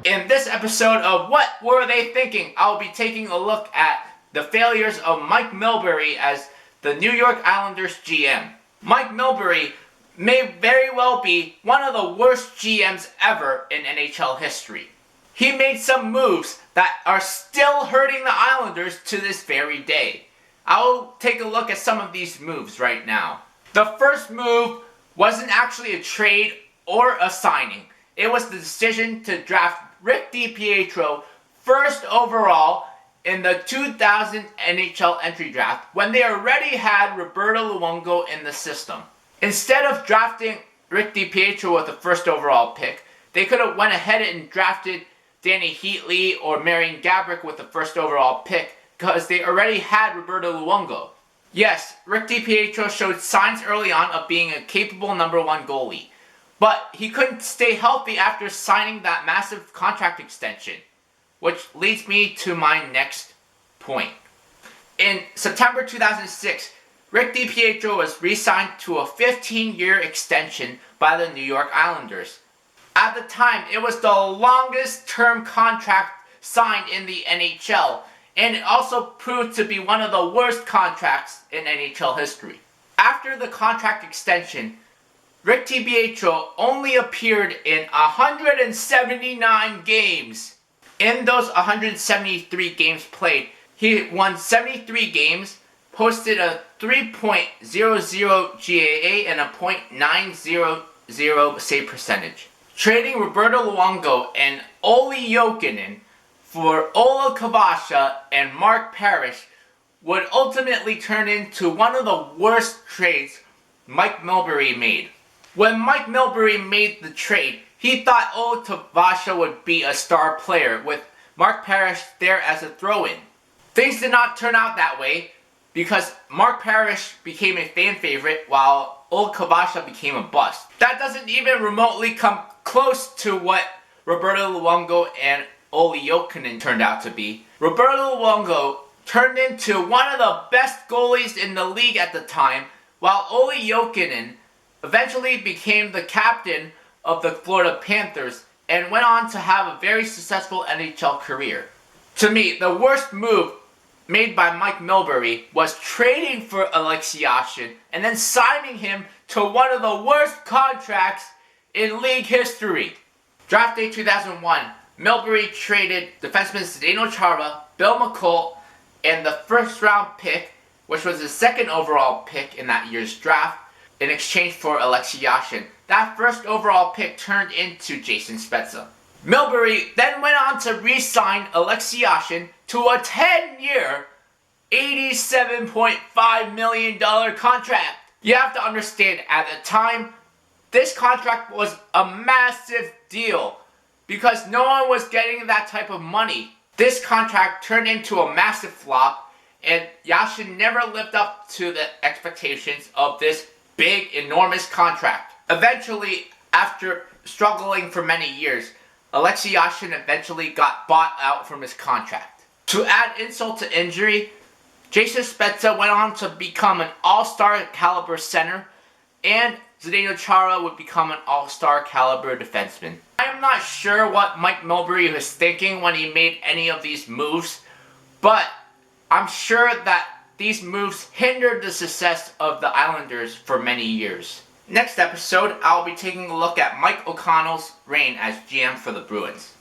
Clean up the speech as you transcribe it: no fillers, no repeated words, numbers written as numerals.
In this episode of What Were They Thinking, I'll be taking a look at the failures of Mike Milbury as the New York Islanders GM. Mike Milbury may very well be one of the worst GMs ever in NHL history. He made some moves that are still hurting the Islanders to this very day. I'll take a look at some of these moves right now. The first move wasn't actually a trade or a signing. It was the decision to draft Rick DiPietro first overall in the 2000 NHL entry draft when they already had Roberto Luongo in the system. Instead of drafting Rick DiPietro with the first overall pick, they could have went ahead and drafted Danny Heatley or Marian Gaborik with the first overall pick because they already had Roberto Luongo. Yes, Rick DiPietro showed signs early on of being a capable number one goalie, but he couldn't stay healthy after signing that massive contract extension, which leads me to my next point. In September 2006, Rick DiPietro was re-signed to a 15-year extension by the New York Islanders. At the time, it was the longest term contract signed in the NHL, and it also proved to be one of the worst contracts in NHL history. After the contract extension, Rick DiPietro only appeared in 179 games. In those 173 games played, he won 73 games, posted a 3.00 GAA and a .900 save percentage. Trading Roberto Luongo and Olli Jokinen for Ola Kavasha and Mark Parrish would ultimately turn into one of the worst trades Mike Milbury made. When Mike Milbury made the trade, he thought Ola Kavasha would be a star player with Mark Parrish there as a throw-in. Things did not turn out that way because Mark Parrish became a fan favorite while Ola Kavasha became a bust. That doesn't even remotely come close to what Roberto Luongo and Olli Jokinen turned out to be. Roberto Luongo turned into one of the best goalies in the league at the time, while Olli Jokinen eventually became the captain of the Florida Panthers and went on to have a very successful NHL career. To me, the worst move made by Mike Milbury was trading for Alexei Yashin and then signing him to one of the worst contracts in league history. Draft day 2001, Milbury traded defenseman Zdeno Chara, Bill McColl, and the first round pick, which was the second overall pick in that year's draft, in exchange for Alexei Yashin. That first overall pick turned into Jason Spezza. Milbury then went on to re-sign Alexei Yashin to a 10-year, $87.5 million contract. You have to understand, at the time, this contract was a massive deal because no one was getting that type of money. This contract turned into a massive flop, and Yashin never lived up to the expectations of this big, enormous contract. Eventually, after struggling for many years, Alexei Yashin eventually got bought out from his contract. To add insult to injury, Jason Spezza went on to become an all-star caliber center, and Zdeno Chara would become an all-star caliber defenseman. I am not sure what Mike Milbury was thinking when he made any of these moves, but I'm sure that these moves hindered the success of the Islanders for many years. Next episode, I'll be taking a look at Mike O'Connell's reign as GM for the Bruins.